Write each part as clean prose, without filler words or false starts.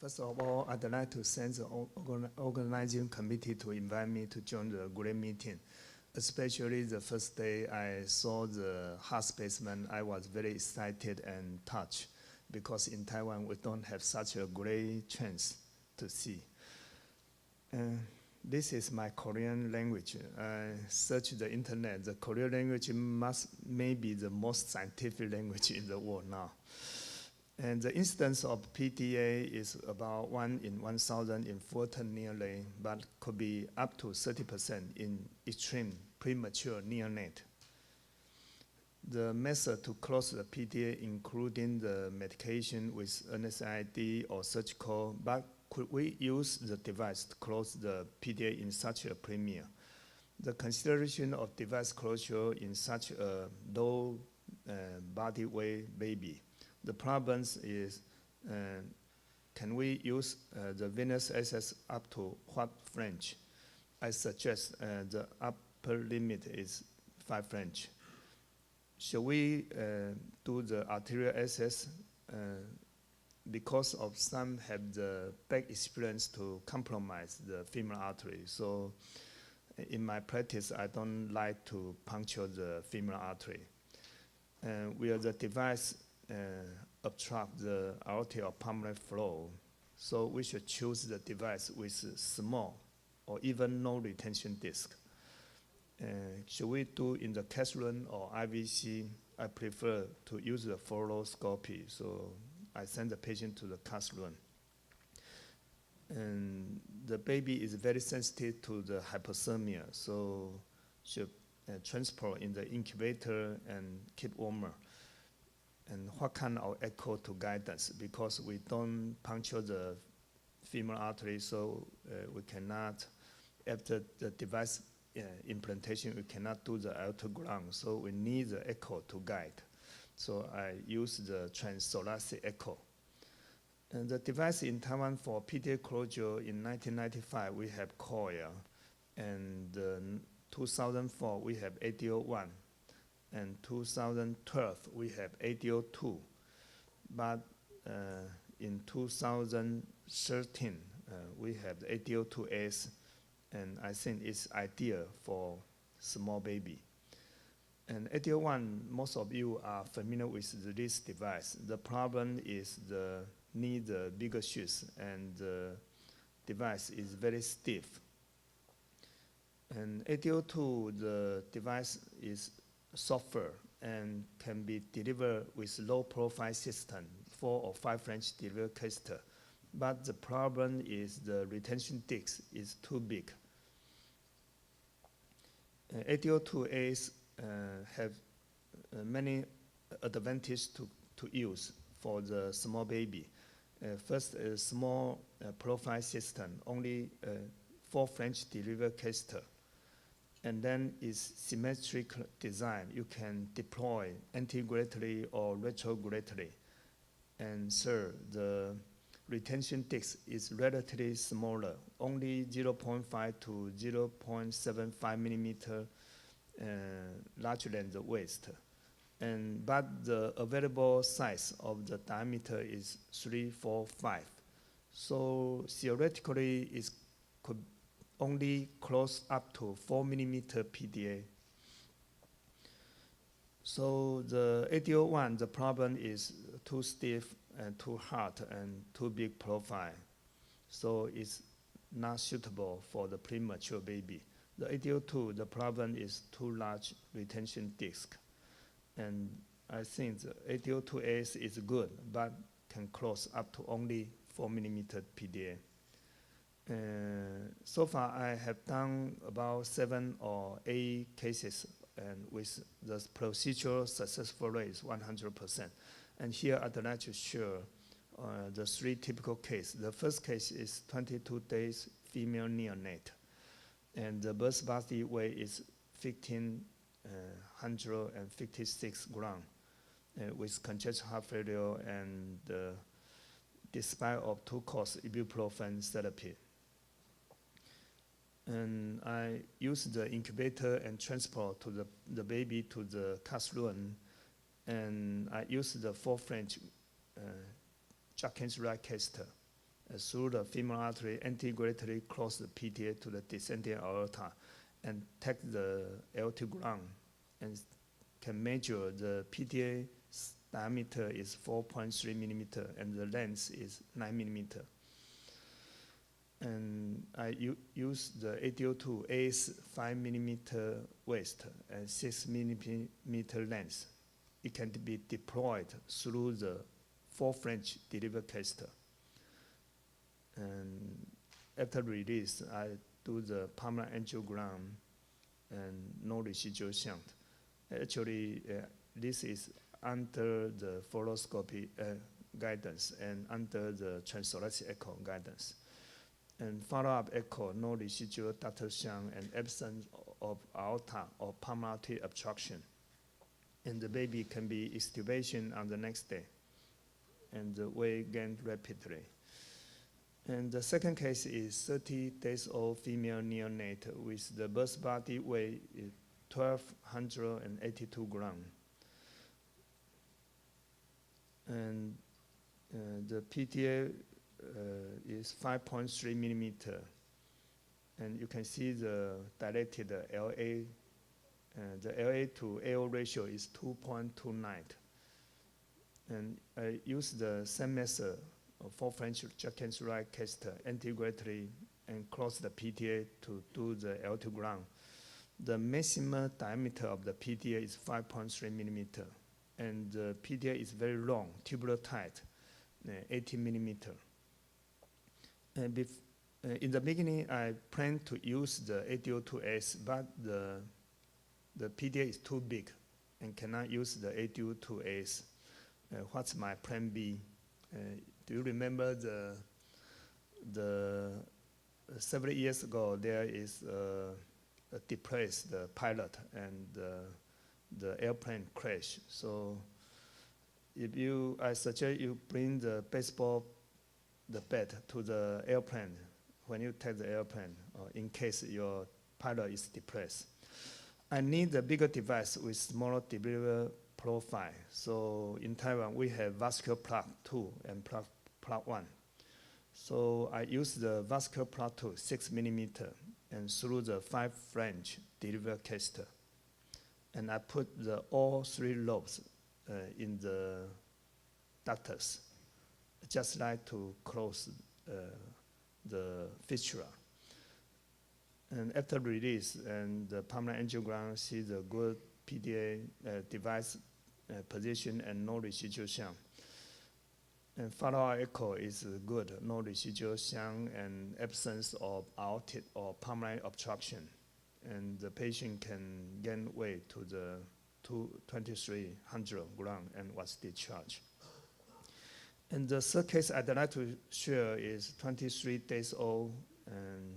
First of all, I'd like to thank the organizing committee to invite me to join the great meeting. Especially the first day I saw the heart specimen, I was very excited and touched because in Taiwan we don't have such a great chance to see. This is my Korean language. I searched the internet. The Korean language may be the most scientific language in the world now. And the incidence of PDA is about 1 in 1,000 in Fulton neonate, but could be up to 30% in extreme premature neonate. The method to close the PDA, including the medication with NSAID or surgical, but could we use the device to close the PDA in such a premiere? The consideration of device closure in such a low body weight baby. The problem is, can we use the venous access up to what French? I suggest the upper limit is 5 French. Should we do the arterial access? Because of some have the bad experience to compromise the femoral artery. So in my practice, I don't like to puncture the femoral artery. Where the device obstruct the aortic or pulmonary flow, so we should choose the device with small or even no retention disc. Should we do in the cath lab or IVC? I prefer to use the fluoroscopy, so I send the patient to the cath lab. And the baby is very sensitive to the hypothermia, so should transport in the incubator and keep warmer. And what kind of echo to guide us? Because we don't puncture the femoral artery, so we cannot, after the device implantation, we cannot do the aortogram, so we need the echo to guide. So I use the transthoracic echo. And the device in Taiwan for PDA closure in 1995, we have coil, and 2004, we have ADO1. And 2012, we have ADO2. But in 2013, we have the ADO2S, and I think it's ideal for small baby. And ADO1, most of you are familiar with this device. The problem is the need the bigger shoes, and the device is very stiff. And ADO2, the device is softer and can be delivered with low profile system, 4 or 5 French delivery catheter. But the problem is the retention disc is too big. ADO2As have many advantages to use for the small baby. First, a small profile system, only 4 French delivery catheter. And then is symmetric design. You can deploy anti-gravitally or retrogradely. And third, the retention disc is relatively smaller, only 0.5 to 0.75 millimeter larger than the waist. But the available size of the diameter is 3, 4, 5. So theoretically, it could only close up to 4 millimeter PDA. So the ADO1, the problem is too stiff and too hard and too big profile. So it's not suitable for the premature baby. The ADO2, the problem is too large retention disc. And I think the ADO2S is good, but can close up to only 4 millimeter PDA. So far, I have done about 7 or 8 cases, and with the procedure successful rate is 100%. And here I'd like to share the 3 typical cases. The first case is 22 days female neonate, and the birth body weight is 1,556 grams with congestive heart failure, and despite of 2 course ibuprofen therapy. And I use the incubator and transport to the baby to the cath lab, and I use the 4 French Jacquin's right catheter. through the femoral artery, anterogradally cross the PTA to the descending aorta, and take the aortogram and can measure the PTA diameter is 4.3 millimeter and the length is 9 millimeter. And I use the ADO2 ACE 5 millimeter waist and 6 millimeter length. It can be deployed through the 4-French delivery caster. And after release, I do the pulmonary angiogram and no residual shunt. Actually, this is under the fluoroscopy guidance and under the transthoracic echo guidance. And follow-up echo, no residual ductal shunt and absence of aorta or pulmonary obstruction. And the baby can be extubation on the next day, and the weight gained rapidly. And the second case is 30 days old female neonate with the birth body weight is 1,282 grams. And the PTA is 5.3 millimeter. And you can see the dilated LA. The LA to AO ratio is 2.29. And I use the same method for French Jacques right caster anterogradally and cross the PTA to do the aortogram. The maximum diameter of the PTA is 5.3 millimeter. And the PTA is very long, tubular tight, 80 millimeter. And in the beginning, I planned to use the ADO2S, but the PTA is too big and cannot use the ADO2S. What's my plan B? Do you remember the several years ago, there is a depressed pilot and the airplane crash. So I suggest you bring the baseball, the bat to the airplane when you take the airplane, in case your pilot is depressed. I need a bigger device with smaller delivery profile. So in Taiwan, we have vascular plug 2 and plug 1. So I use the vascular plug 2, 6 millimeter, and through the 5-French delivery caster. And I put all 3 lobes in the ductus, just like to close the fistula. And after release, and the pulmonary angiogram see the good PDA device position and no residual shunt. And follow-up echo is good, no residual shunt and absence of aortic or pulmonary obstruction. And the patient can gain weight to the 2,300 grams and was discharged. And the third case I'd like to share is 23 days old, and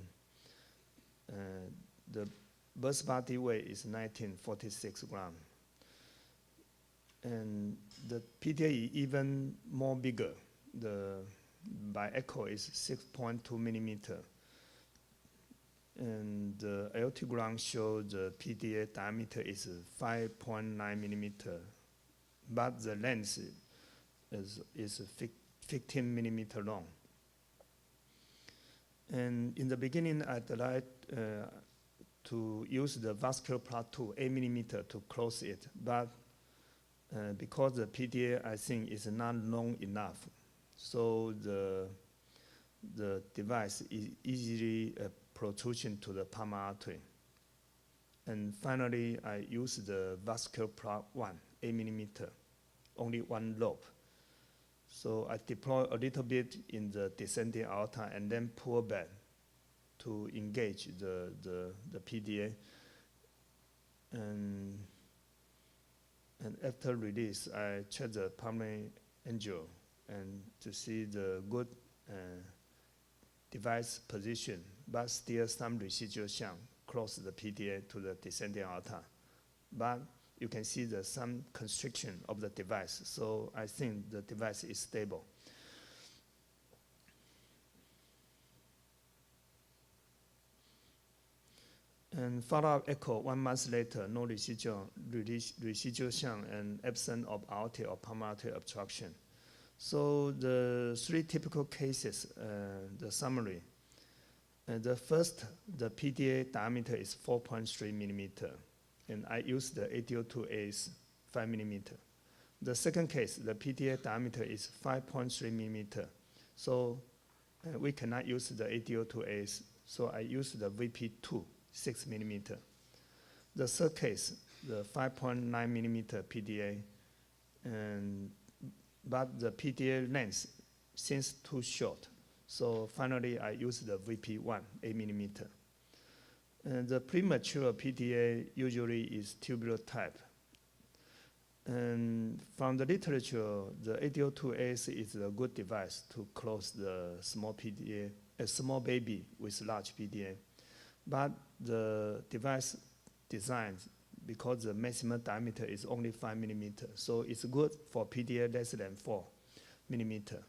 the birth body weight is 1946 grams. And the PTA is even more bigger. By echo is 6.2 millimeter. And the aortogram shows the PTA diameter is 5.9 millimeter, but the length is 15 millimeter long. And in the beginning, I'd like to use the vascular plug 2, 8 millimeter to close it, but because the PTA, I think, is not long enough, so the device is easily a protrusion to the pulmonary artery. And finally, I use the vascular plug 1, 8 millimeter, only 1 lobe. So I deploy a little bit in the descending aorta and then pull back to engage the PDA. And after release, I check the pulmonary angio and to see the good device position, but still some residual shunt close the PDA to the descending aorta. But you can see some constriction of the device, so I think the device is stable. And follow-up echo 1 month later, no residual shunt and absence of aortic or pulmonary obstruction. So the three typical cases, the summary. The first, the PDA diameter is 4.3 millimeter, and I use the 802A's 5 millimeter. The second case, the PDA diameter is 5.3 millimeter, so we cannot use the 802A's, so I use the VP2, 6 millimeter. The third case, the 5.9 millimeter PDA, but the PDA length seems too short. So finally, I use the VP1, 8 millimeter. The premature PDA usually is tubular type. And from the literature, the 802S is a good device to close the small PDA, a small baby with large PDA. But the device design, because the maximum diameter is only 5 millimeter, so it's good for PDA less than 4 millimeter.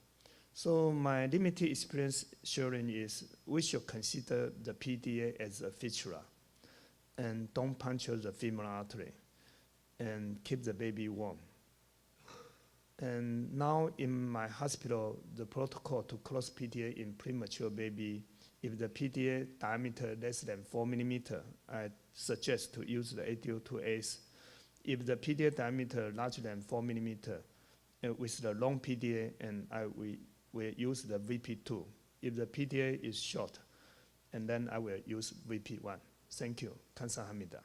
So my limited experience sharing is we should consider the PDA as a fistula and don't puncture the femoral artery and keep the baby warm. And now in my hospital, the protocol to close PDA in premature baby, if the PDA diameter less than 4 millimeter, I suggest to use the 802S. If the PDA diameter larger than 4 millimeter, with the long PDA, and we use the VP2. If the PDA is short, and then I will use VP1. Thank you. Kamsahamnida.